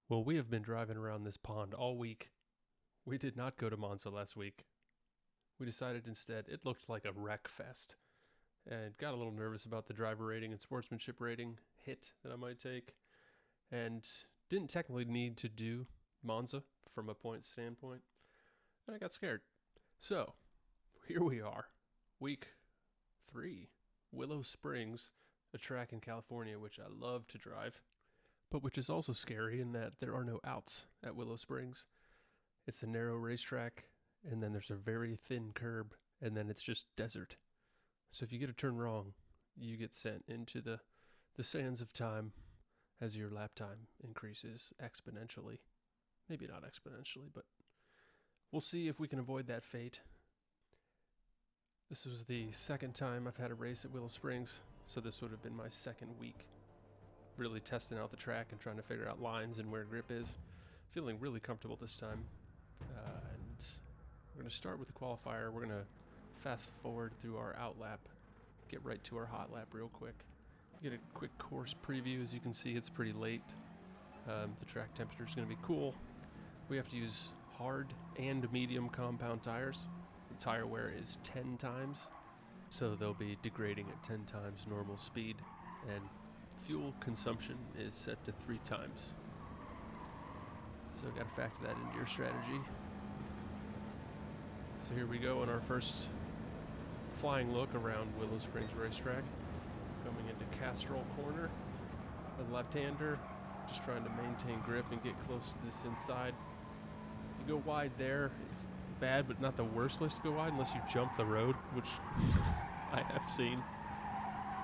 Well, we have been driving around this pond all week. We did not go to Monza last week. We decided instead it looked like a wreck fest and got a little nervous about the driver rating and sportsmanship rating hit that I might take, and didn't technically need to do Monza from a point standpoint, and I got scared. So, here we are, week 3, Willow Springs, a track in California which I love to drive, but which is also scary in that there are no outs at Willow Springs. It's a narrow racetrack, and then there's a very thin curb, and then it's just desert. So if you get a turn wrong, you get sent into the sands of time as your lap time increases exponentially. Maybe not exponentially, but we'll see if we can avoid that fate. This was the second time I've had a race at Willow Springs, so this would have been my second week really testing out the track and trying to figure out lines and where grip is. Feeling really comfortable this time. And we're going to start with the qualifier. We're going to fast forward through our out lap, get right to our hot lap real quick. Get a quick course preview. As you can see, it's pretty late. The track temperature is going to be cool. We have to use hard and medium compound tires. The tire wear is 10 times, so they'll be degrading at 10 times normal speed, and fuel consumption is set to 3 times. So got to factor that into your strategy. So here we go on our first flying look around Willow Springs Racetrack. Coming into Castrol Corner, a left-hander, just trying to maintain grip and get close to this inside. If you go wide there, it's bad, but not the worst place to go wide unless you jump the road, which I have seen.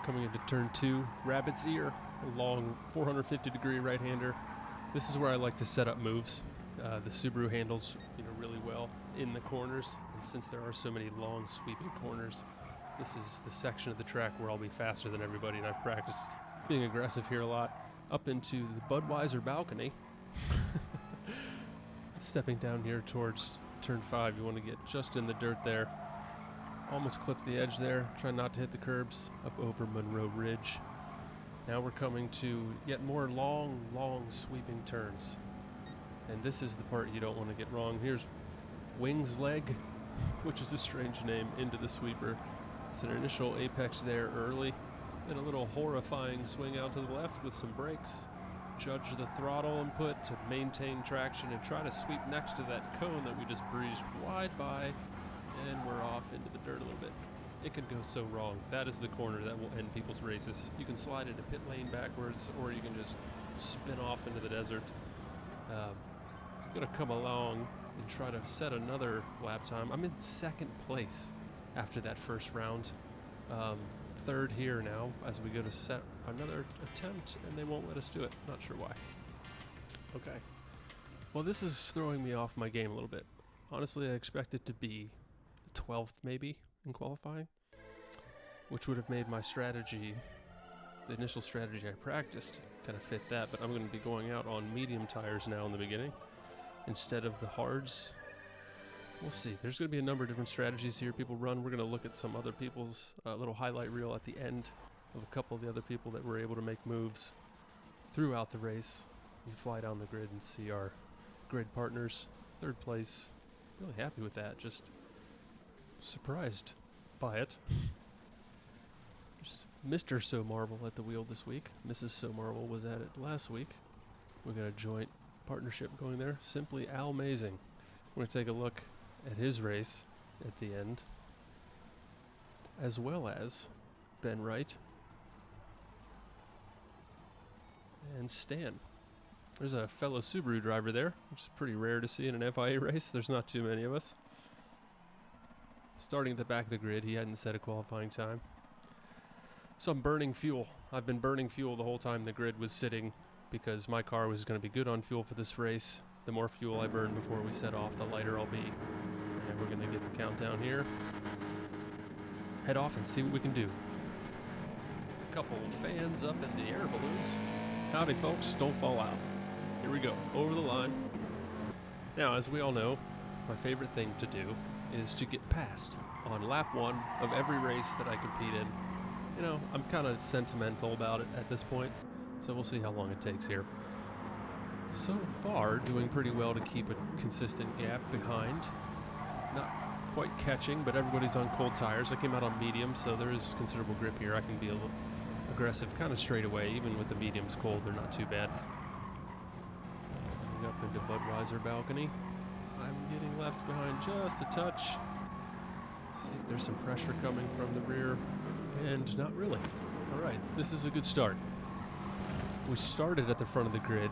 Coming into turn 2, Rabbit's Ear, a long 450-degree right-hander. This is where I like to set up moves. The Subaru handles really well in the corners, and since there are so many long sweeping corners, this is the section of the track where I'll be faster than everybody, and I've practiced being aggressive here a lot. Up into the Budweiser balcony. Stepping down here towards turn 5, you want to get just in the dirt there. Almost clipped the edge there, trying not to hit the curbs. Up over Monroe Ridge. Now we're coming to yet more long sweeping turns. And this is the part you don't want to get wrong. Here's Wings Leg, which is a strange name, into the sweeper. It's an initial apex there early, then a little horrifying swing out to the left with some brakes. Judge the throttle input to maintain traction and try to sweep next to that cone that we just breezed wide by, and we're off into the dirt a little bit. It can go so wrong. That is the corner that will end people's races. You can slide into pit lane backwards, or you can just spin off into the desert. I'm going to come along and try to set another lap time. I'm in second place after that first round. Third here now as we go to set another attempt, and they won't let us do it. Not sure why. Okay. Well, this is throwing me off my game a little bit. Honestly, I expected to be 12th maybe in qualifying, which would have made my strategy, the initial strategy I practiced, kind of fit that, but I'm going to be going out on medium tires now in the beginning instead of the hards. We'll see. There's going to be a number of different strategies here people run. We're going to look at some other people's little highlight reel at the end of a couple of the other people that were able to make moves throughout the race. You fly down the grid and see our grid partners. Third place. Really happy with that. Just surprised by it. Just Mr. So Marvel at the wheel this week. Mrs. So Marvel was at it last week. We got a joint partnership going there. Simply Al-mazing. We're going to take a look at his race at the end, as well as Ben Wright and Stan. There's a fellow Subaru driver there, which is pretty rare to see in an FIA race. There's not too many of us. Starting at the back of the grid, he hadn't set a qualifying time. So I'm burning fuel. I've been burning fuel the whole time the grid was sitting because my car was going to be good on fuel for this race. The more fuel I burn before we set off, the lighter I'll be. And we're going to get the countdown here. Head off and see what we can do. A couple of fans up in the air balloons. Howdy folks, don't fall out. Here we go, over the line. Now, as we all know, my favorite thing to do is to get passed on lap 1 of every race that I compete in. You know, I'm kind of sentimental about it at this point, so we'll see how long it takes here. So far, doing pretty well to keep a consistent gap behind. Not quite catching, but everybody's on cold tires. I came out on medium, so there is considerable grip here. I can be a little aggressive kind of straight away. Even with the mediums cold, they're not too bad. Up into Budweiser balcony. I'm getting left behind just a touch. See if there's some pressure coming from the rear, and not really. All right, this is a good start. We started at the front of the grid.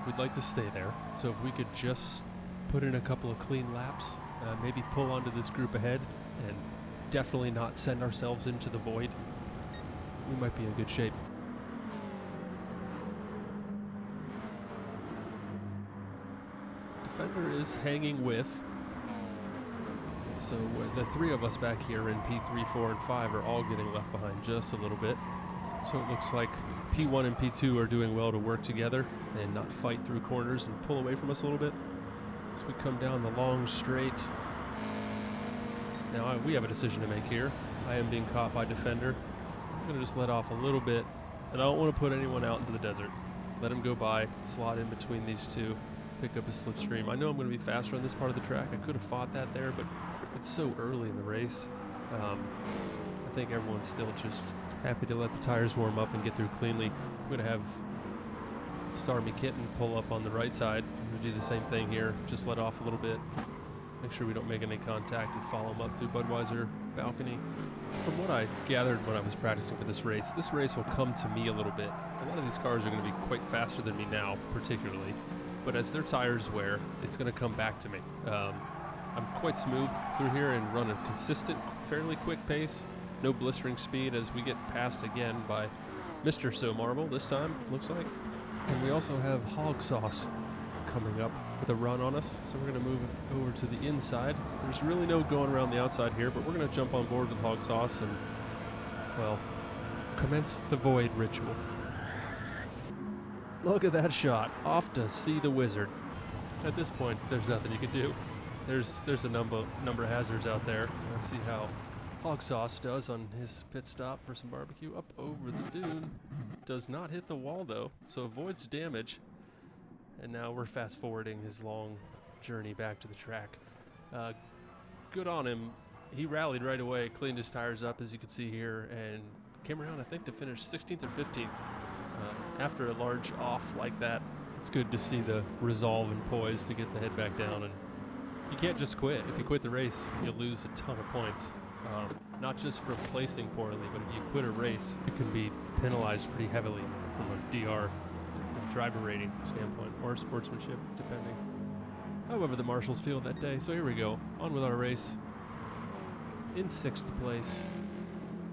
We'd like to stay there, so if we could just put in a couple of clean laps, maybe pull onto this group ahead, and definitely not send ourselves into the void, we might be in good shape. Defender is hanging with, so the 3 of us back here in P3, 4, and 5 are all getting left behind just a little bit. So it looks like P1 and P2 are doing well to work together and not fight through corners and pull away from us a little bit. As we come down the long straight. Now we have a decision to make here. I am being caught by Defender. I'm going to just let off a little bit, and I don't want to put anyone out into the desert. Let him go by, slot in between these two, pick up his slipstream. I know I'm going to be faster on this part of the track. I could have fought that there, but it's so early in the race. I think everyone's still just happy to let the tires warm up and get through cleanly. I'm going to have Stormy Kitten pull up on the right side. I'm going to do the same thing here. Just let off a little bit. Make sure we don't make any contact and follow him up through Budweiser balcony. From what I gathered when I was practicing for this race will come to me a little bit. A lot of these cars are going to be quite faster than me now, particularly. But as their tires wear, it's going to come back to me. I'm quite smooth through here and run a consistent, fairly quick pace. No blistering speed as we get passed again by Mr. So Marble this time, looks like. And we also have Hog Sauce coming up with a run on us. So we're going to move over to the inside. There's really no going around the outside here, but we're going to jump on board with Hog Sauce and, well, commence the void ritual. Look at that shot. Off to see the wizard. At this point, there's nothing you can do. There's a number of hazards out there. Let's see how Hog Sauce does on his pit stop for some barbecue. Up over the dune. Does not hit the wall, though, so avoids damage. And now we're fast forwarding his long journey back to the track. Good on him. He rallied right away, cleaned his tires up, as you can see here, and came around, I think, to finish 16th or 15th. After a large off like that, it's good to see the resolve and poise to get the head back down. And you can't just quit. If you quit the race, you'll lose a ton of points. Not just for placing poorly, but if you quit a race, you can be penalized pretty heavily from a DR, driver rating standpoint, or sportsmanship, depending. However the marshals feel that day. So here we go, on with our race. In 6th place,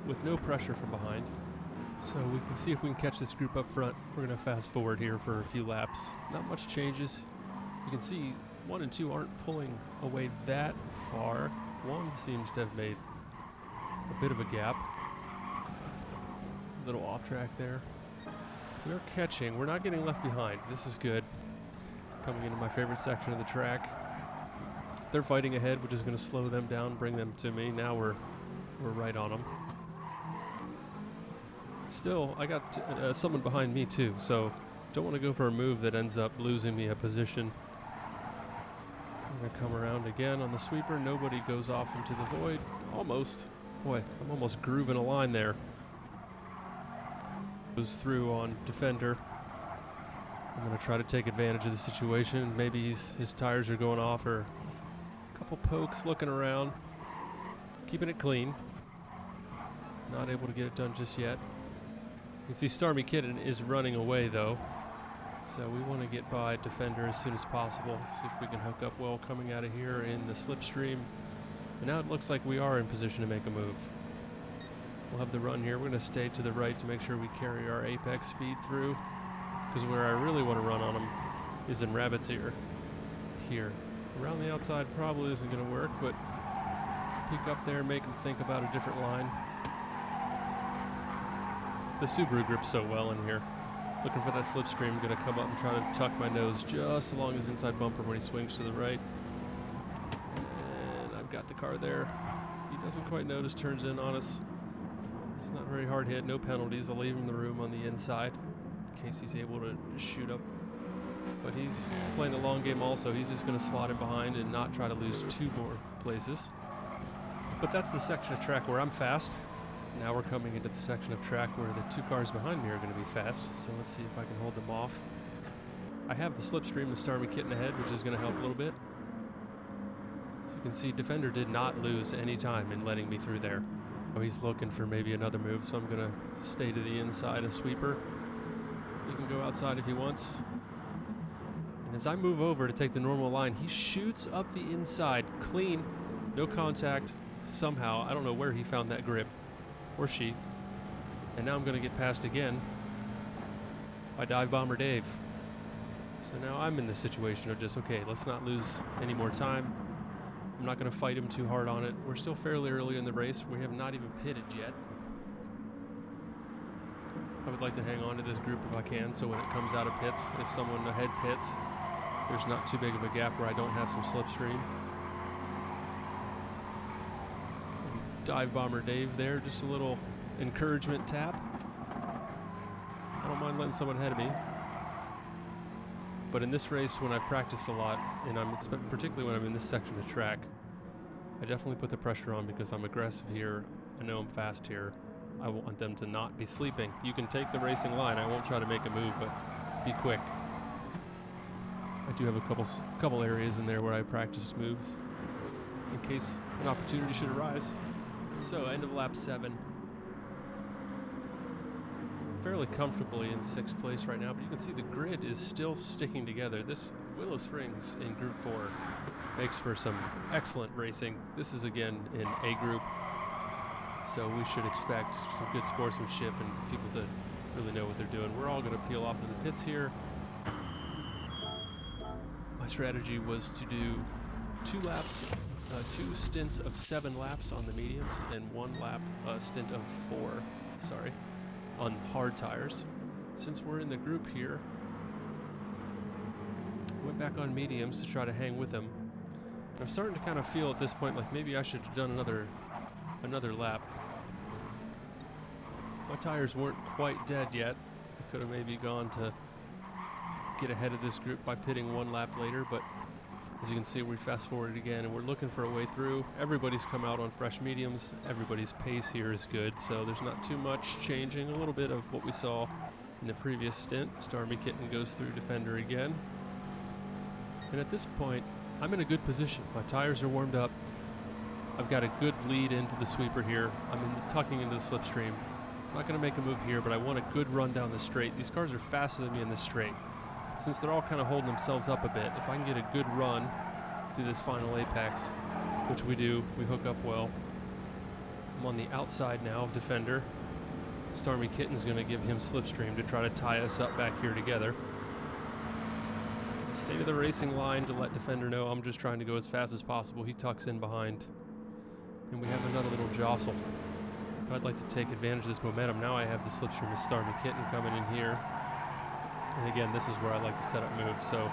with no pressure from behind. So we can see if we can catch this group up front. We're going to fast forward here for a few laps. Not much changes. You can see 1 and 2 aren't pulling away that far. 1 seems to have made a bit of a gap. A little off track there. We're catching. We're not getting left behind. This is good. Coming into my favorite section of the track. They're fighting ahead, which is going to slow them down, bring them to me. Now we're right on them. Still, I got someone behind me too, so don't want to go for a move that ends up losing me a position. I'm going to come around again on the sweeper. Nobody goes off into the void. Almost. Boy, I'm almost grooving a line there. Goes through on Defender. I'm going to try to take advantage of the situation. Maybe his tires are going off, or a couple pokes looking around. Keeping it clean. Not able to get it done just yet. You can see Stormy Kitten is running away, though. So we want to get by Defender as soon as possible. See if we can hook up well coming out of here in the slipstream. And now it looks like we are in position to make a move. We'll have the run here. We're going to stay to the right to make sure we carry our apex speed through. Because where I really want to run on them is in Rabbit's Ear. Here. Around the outside probably isn't going to work, but peek up there and make them think about a different line. The Subaru grips so well in here. Looking for that slipstream. Going to come up and try to tuck my nose just along his inside bumper when he swings to the right. And I've got the car there. He doesn't quite notice, turns in on us. It's not very hard hit, no penalties. I'll leave him the room on the inside in case he's able to shoot up. But he's playing the long game also. He's just going to slot in behind and not try to lose 2 more places. But that's the section of track where I'm fast. Now we're coming into the section of track where the 2 cars behind me are going to be fast. So let's see if I can hold them off. I have the slipstream with Stormy Kitten ahead, which is going to help a little bit. So you can see Defender did not lose any time in letting me through there. Oh, he's looking for maybe another move, so I'm going to stay to the inside of Sweeper. He can go outside if he wants. And as I move over to take the normal line, he shoots up the inside, clean, no contact, somehow. I don't know where he found that grip, or she. And now I'm going to get passed again by Dive Bomber Dave. So now I'm in the situation of just, okay, let's not lose any more time. I'm not going to fight him too hard on it. We're still fairly early in the race. We have not even pitted yet. I would like to hang on to this group if I can, so when it comes out of pits, if someone ahead pits, there's not too big of a gap where I don't have some slipstream. Dive Bomber Dave there, just a little encouragement tap. I don't mind letting someone ahead of me. But in this race, when I've practiced a lot, and particularly when I'm in this section of track, I definitely put the pressure on because I'm aggressive here. I know I'm fast here. I want them to not be sleeping. You can take the racing line. I won't try to make a move, but be quick. I do have a couple areas in there where I practiced moves in case an opportunity should arise. So, end of lap 7. Fairly comfortably in 6th place right now, but you can see the grid is still sticking together. This Willow Springs in Group 4 makes for some excellent racing. This is again in A group, so we should expect some good sportsmanship and people to really know what they're doing. We're all going to peel off to the pits here. My strategy was to do 2 laps, 2 stints of 7 laps on the mediums and 1 lap stint of 4, on hard tires. Since we're in the group here, went back on mediums to try to hang with them. I'm starting to kind of feel at this point like maybe I should have done another lap. My tires weren't quite dead yet. I could have maybe gone to get ahead of this group by pitting 1 lap later, but as you can see, we fast forwarded again and we're looking for a way through. Everybody's come out on fresh mediums. Everybody's pace here is good, so there's not too much changing. A little bit of what we saw in the previous stint. Stormy Kitten goes through Defender again. And at this point, I'm in a good position. My tires are warmed up. I've got a good lead into the Sweeper here. I'm tucking into the slipstream. I'm not going to make a move here, but I want a good run down the straight. These cars are faster than me in the straight. Since they're all kind of holding themselves up a bit, if I can get a good run through this final apex, which we do, we hook up well. I'm on the outside now of Defender. Stormy Kitten's going to give him slipstream to try to tie us up back here together. Stay to the racing line to let Defender know I'm just trying to go as fast as possible. He tucks in behind. And we have another little jostle. But I'd like to take advantage of this momentum. Now I have the slipstream of Stormy Kitten coming in here. And again, this is where I like to set up moves. So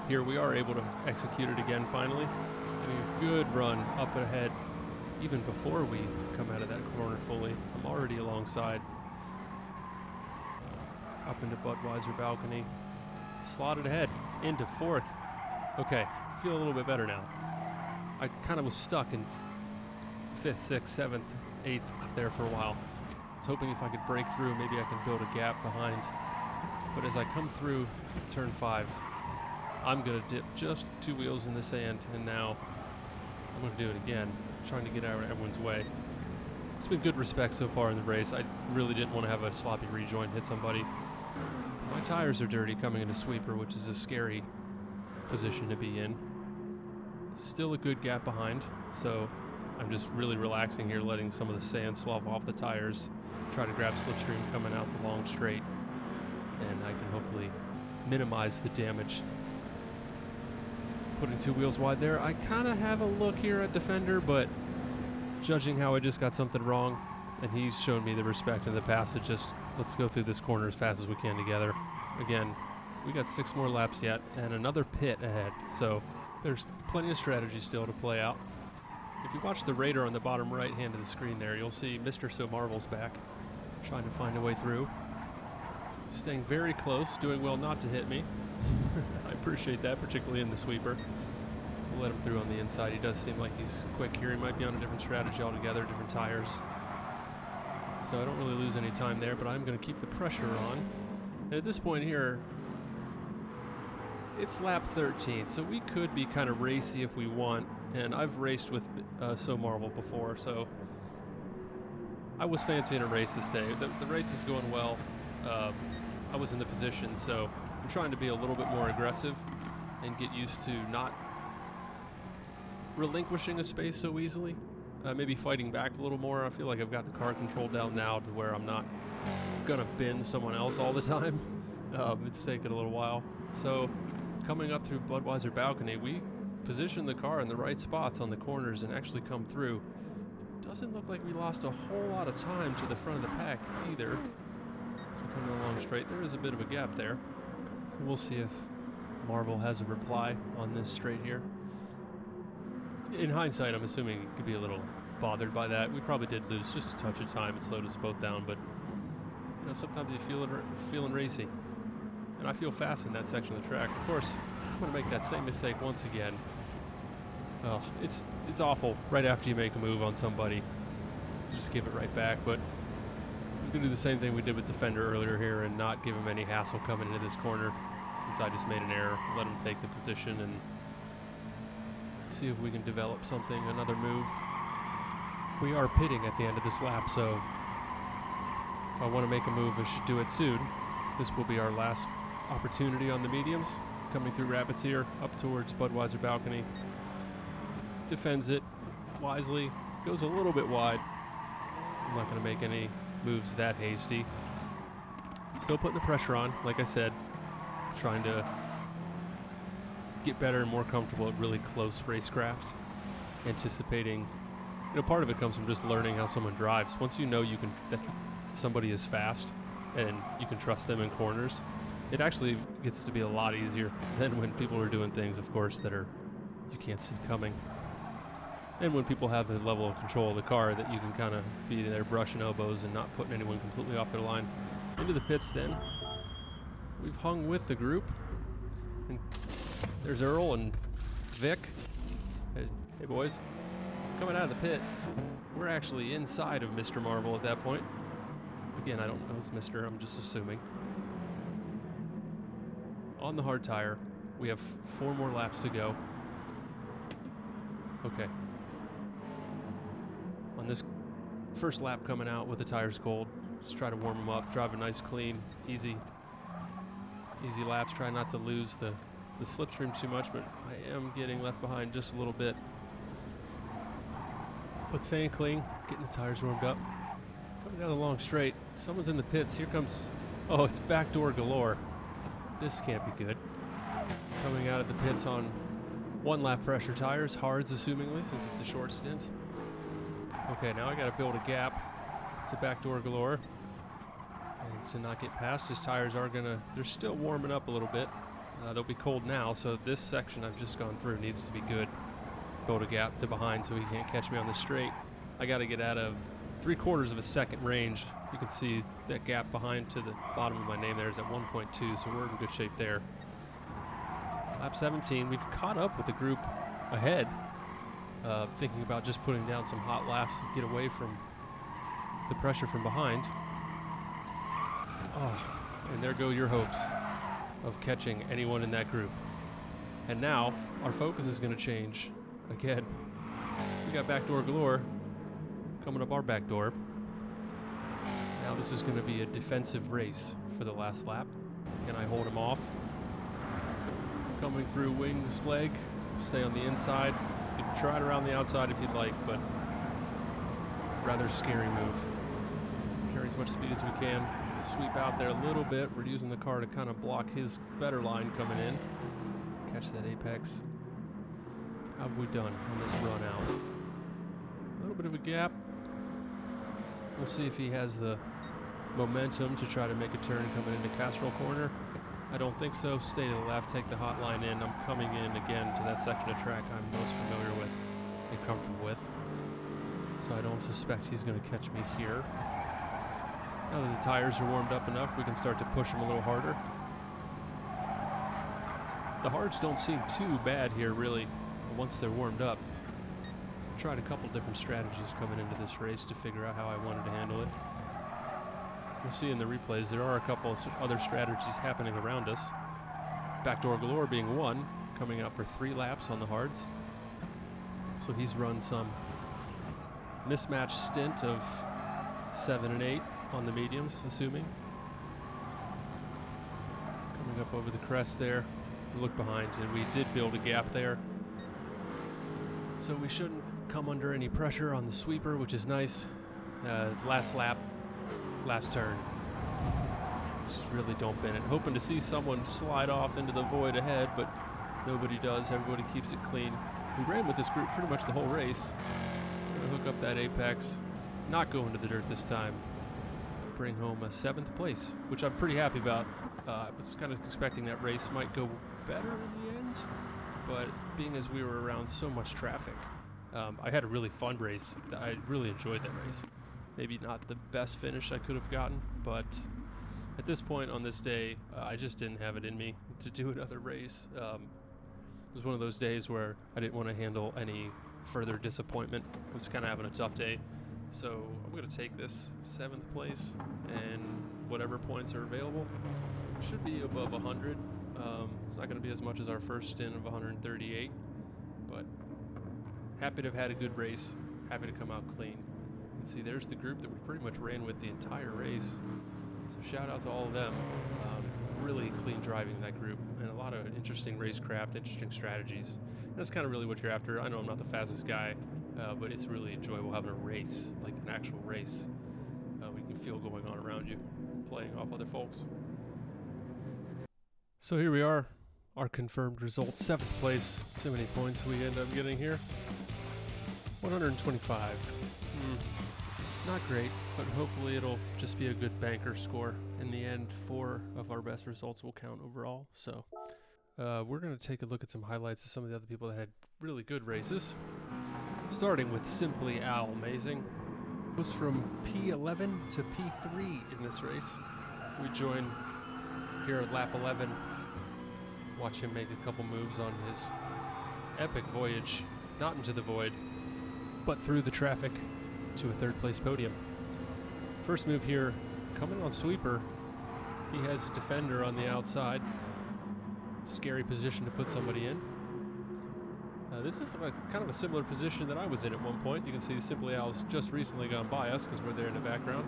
here we are able to execute it again finally. Getting a good run up ahead even before we come out of that corner fully. I'm already alongside. Up into Budweiser balcony. Slotted ahead into 4th. Okay, feel a little bit better now. I kind of was stuck in 5th, 6th, 7th, 8th there for a while. I was hoping if I could break through, maybe I can build a gap behind. But as I come through turn 5, I'm going to dip just 2 wheels in the sand, and now I'm going to do it again, trying to get out of everyone's way. It's been good respect so far in the race. I really didn't want to have a sloppy rejoin hit somebody. My tires are dirty coming into Sweeper, which is a scary position to be in. Still a good gap behind, so I'm just really relaxing here, letting some of the sand slough off the tires, try to grab slipstream coming out the long straight. And I can hopefully minimize the damage. Putting 2 wheels wide there. I kind of have a look here at Defender, but judging how I just got something wrong, and he's shown me the respect in the past to just let's go through this corner as fast as we can together. Again, we got 6 more laps yet and another pit ahead, so there's plenty of strategy still to play out. If you watch the radar on the bottom right hand of the screen there, you'll see Mr. So Marvel's back, trying to find a way through. Staying very close, doing well not to hit me. I appreciate that, particularly in the sweeper. We'll let him through on the inside. He does seem like he's quick here. He might be on a different strategy altogether, different tires. So I don't really lose any time there, but I'm going to keep the pressure on. And at this point here, it's lap 13, so we could be kind of racy if we want. And I've raced with So Marvel before, so I was fancying a race this day. The race is going well. I was in the position, so I'm trying to be a little bit more aggressive and get used to not relinquishing a space so easily. Maybe fighting back a little more. I feel like I've got the car control down now to where I'm not gonna bend someone else all the time. It's taken a little while. So coming up through Budweiser balcony, we position the car in the right spots on the corners and actually come through. Doesn't look like we lost a whole lot of time to the front of the pack either. So coming along straight, there is a bit of a gap there. So we'll see if Marvel has a reply on this straight here. In hindsight, I'm assuming he could be a little bothered by that. We probably did lose just a touch of time. It slowed us both down, but you know, sometimes you feeling racy. And I feel fast in that section of the track. Of course, I'm going to make that same mistake once again. Oh, it's awful right after you make a move on somebody. Just give it right back, but we can do the same thing we did with Defender earlier here and not give him any hassle coming into this corner, since I just made an error. Let him take the position and see if we can develop something, another move. We are pitting at the end of this lap, so if I want to make a move, I should do it soon. This will be our last opportunity on the mediums. Coming through Rapids here, up towards Budweiser balcony. Defends it wisely, goes a little bit wide. I'm not going to make any moves that hasty. Still putting the pressure on, like I said, trying to get better and more comfortable at really close racecraft. Anticipating, you know, part of it comes from just learning how someone drives. Once you know that somebody is fast and you can trust them in corners, it actually gets to be a lot easier than when people are doing things, of course, that you can't see coming. And when people have the level of control of the car that you can kind of be there brushing elbows and not putting anyone completely off their line. Into the pits then. We've hung with the group. And there's Earl and Vic. Hey boys. Coming out of the pit. We're actually inside of Mr. Marvel at that point. Again, I don't know it's Mr. I'm just assuming. On the hard tire. We have 4 more laps to go. Okay. On this first lap coming out with the tires cold, just try to warm them up, drive a nice, clean, easy laps. Try not to lose the slipstream too much, but I am getting left behind just a little bit. But staying clean, getting the tires warmed up. Coming down the long straight, someone's in the pits. Here comes, oh, it's backdoor galore. This can't be good. Coming out of the pits on 1 lap fresher tires, hards assumingly, since it's a short stint. Okay, now I gotta build a gap to backdoor galore. And to not get past, his tires are they're still warming up a little bit. They'll be cold now, so this section I've just gone through needs to be good. Build a gap to behind so he can't catch me on the straight. I gotta get out of 3/4 of a second range. You can see that gap behind to the bottom of my name there is at 1.2, so we're in good shape there. Lap 17, we've caught up with the group ahead, thinking about just putting down some hot laps to get away from the pressure from behind. Oh, and there go your hopes of catching anyone in that group. And now our focus is going to change again. We got backdoor galore coming up our back door. Now this is going to be a defensive race for the last lap. Can I hold him off? Coming through Wing's leg, stay on the inside. You can try it around the outside if you'd like, but rather scary move. Carry as much speed as we can. Sweep out there a little bit. We're using the car to kind of block his better line coming in. Catch that apex. How have we done on this run out? A little bit of a gap. We'll see if he has the momentum to try to make a turn coming into Castrol Corner? I don't think so. Stay to the left, take the hot line in. I'm coming in again to that section of track I'm most familiar with and comfortable with. So I don't suspect he's going to catch me here. Now that the tires are warmed up enough, we can start to push him a little harder. The hards don't seem too bad here, really, once they're warmed up. Tried a couple different strategies coming into this race to figure out how I wanted to handle it. We'll see in the replays, there are a couple of other strategies happening around us. Backdoor Galore being one, coming out for 3 laps on the hards. So he's run some mismatched stint of 7 and 8 on the mediums, assuming. Coming up over the crest there, look behind, and we did build a gap there. So we shouldn't come under any pressure on the sweeper, which is nice. Last lap, last turn. Just really don't bin it. Hoping to see someone slide off into the void ahead, but nobody does. Everybody keeps it clean. We ran with this group pretty much the whole race. Gonna hook up that apex. Not go into the dirt this time. Bring home a 7th place, which I'm pretty happy about. I was kind of expecting that race might go better in the end, but being as we were around so much traffic, I had a really fun race. I really enjoyed that race. Maybe not the best finish I could have gotten, but at this point on this day, I just didn't have it in me to do another race. It was one of those days where I didn't want to handle any further disappointment. I was kind of having a tough day. So I'm going to take this 7th place and whatever points are available. Should be above 100. It's not going to be as much as our first stint of 138, but happy to have had a good race. Happy to come out clean. And see, there's the group that we pretty much ran with the entire race. So shout out to all of them. Really clean driving in that group, and a lot of interesting racecraft, interesting strategies. And that's kind of really what you're after. I know I'm not the fastest guy, but it's really enjoyable having a race, like an actual race. We can feel going on around you, playing off other folks. So here we are, our confirmed results. 7th place. See how many points we end up getting here. 125. Not great, but hopefully it'll just be a good banker score. In the end, 4 of our best results will count overall. So we're going to take a look at some highlights of some of the other people that had really good races. Starting with Simply Al Amazing. Goes from P11 to P3 in this race. We join here at lap 11. Watch him make a couple moves on his epic voyage, not into the void, but through the traffic to a 3rd place podium. First move here, coming on sweeper. He has defender on the outside. Scary position to put somebody in. This is kind of a similar position that I was in at one point. You can see Simply Al's just recently gone by us because we're there in the background.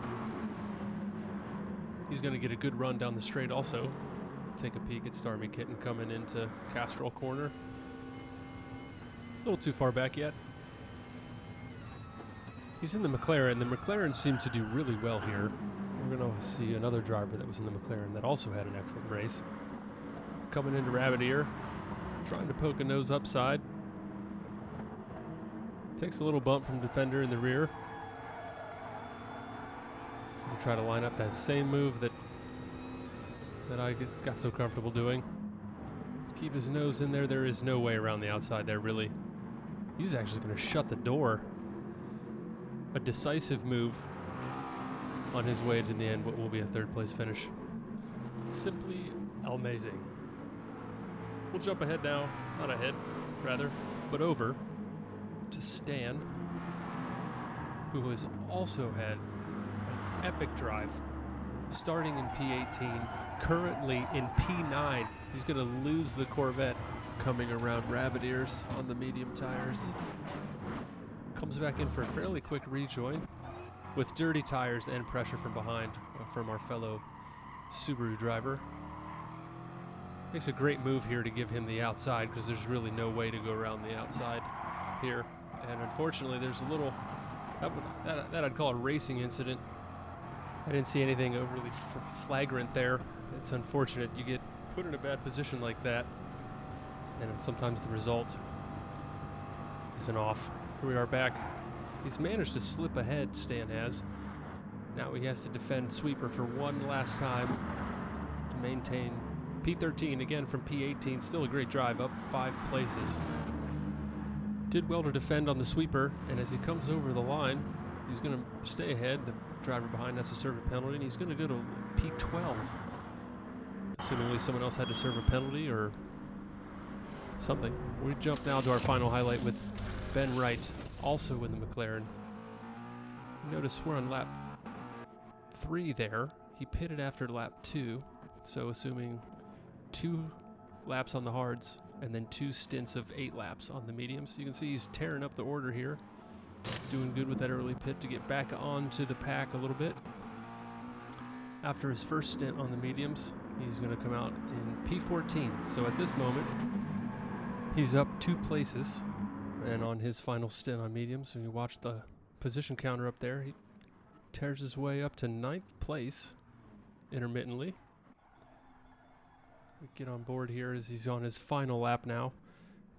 He's going to get a good run down the straight also. Take a peek at Stormy Kitten coming into Castrol Corner. A little too far back yet. He's in the McLaren. The McLaren seemed to do really well here. We're going to see another driver that was in the McLaren that also had an excellent race. Coming into Rabbit Ear, trying to poke a nose upside. Takes a little bump from defender in the rear. He's going to try to line up that same move that I got so comfortable doing. Keep his nose in there. There is no way around the outside there, really. He's actually going to shut the door. A decisive move on his way to the end, what will be a 3rd place finish. Simply amazing. We'll jump ahead now, not ahead, rather, but over to Stan, who has also had an epic drive, starting in P18, currently in P9. He's going to lose the Corvette, coming around Rabbit Ears on the medium tires. Comes back in for a fairly quick rejoin with dirty tires and pressure from behind from our fellow Subaru driver. Makes a great move here to give him the outside because there's really no way to go around the outside here. And unfortunately, there's a little, that I'd call a racing incident. I didn't see anything overly flagrant there. It's unfortunate. You get put in a bad position like that, and sometimes the result is an off. Here we are back. He's managed to slip ahead, Stan has. Now he has to defend sweeper for one last time to maintain P13 again from P18. Still a great drive, up 5 places. Did well to defend on the sweeper, and as he comes over the line, he's going to stay ahead. The driver behind has to serve a penalty, and he's going to go to P12. Assumingly someone else had to serve a penalty or something. We jump now to our final highlight with Ben Wright, also in the McLaren. Notice we're on lap 3 there. He pitted after lap 2, so assuming 2 laps on the hards and then 2 stints of 8 laps on the mediums. You can see he's tearing up the order here. Doing good with that early pit to get back onto the pack a little bit. After his first stint on the mediums, he's going to come out in P14. So at this moment, he's up 2 places. And on his final stint on mediums, and you watch the position counter up there, he tears his way up to 9th place intermittently. We get on board here as he's on his final lap now,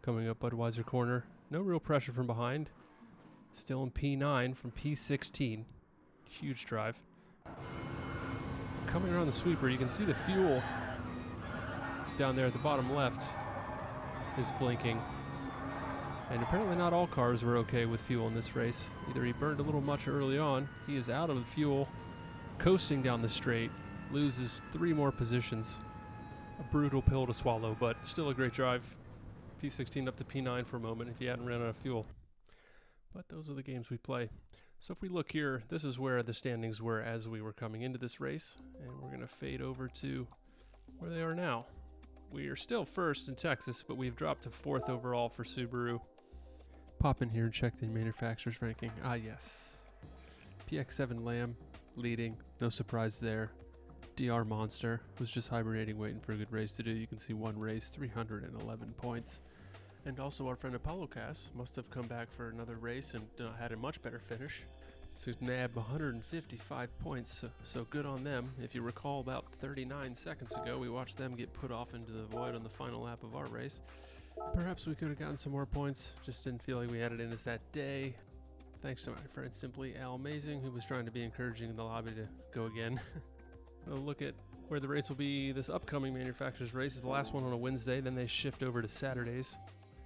coming up Budweiser corner. No real pressure from behind. Still in P9 from P16. Huge drive. Coming around the sweeper, you can see the fuel down there at the bottom left is blinking. And apparently not all cars were okay with fuel in this race. Either he burned a little much early on, he is out of the fuel, coasting down the straight, loses 3 more positions. A brutal pill to swallow, but still a great drive. P16 up to P9 for a moment if he hadn't ran out of fuel. But those are the games we play. So if we look here, this is where the standings were as we were coming into this race. And we're going to fade over to where they are now. We are still first in Texas, but we've dropped to 4th overall for Subaru. Pop in here and check the manufacturer's ranking. Ah, yes. PX7 Lamb leading. No surprise there. DR Monster was just hibernating, waiting for a good race to do. You can see one race, 311 points. And also our friend Apollo Cass must have come back for another race and had a much better finish. To nab 155 points, so good on them. If you recall, about 39 seconds ago, we watched them get put off into the void on the final lap of our race. Perhaps we could have gotten some more points, just didn't feel like we had it in us that day. Thanks to my friend Simply Al Amazing, who was trying to be encouraging in the lobby to go again. We'll look at where the race will be. This upcoming manufacturer's race is the last one on a Wednesday, then they shift over to Saturdays.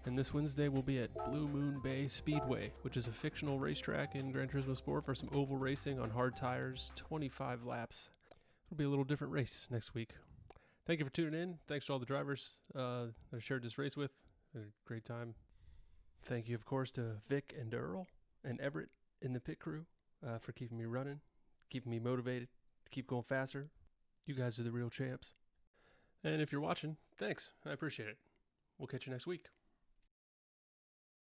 And this Wednesday we'll be at Blue Moon Bay Speedway, which is a fictional racetrack in Gran Turismo Sport for some oval racing on hard tires, 25 laps. It'll be a little different race next week. Thank you for tuning in. Thanks to all the drivers that I shared this race with. Had a great time. Thank you, of course, to Vic and Earl and Everett in the pit crew for keeping me running, keeping me motivated to keep going faster. You guys are the real champs. And if you're watching, thanks. I appreciate it. We'll catch you next week.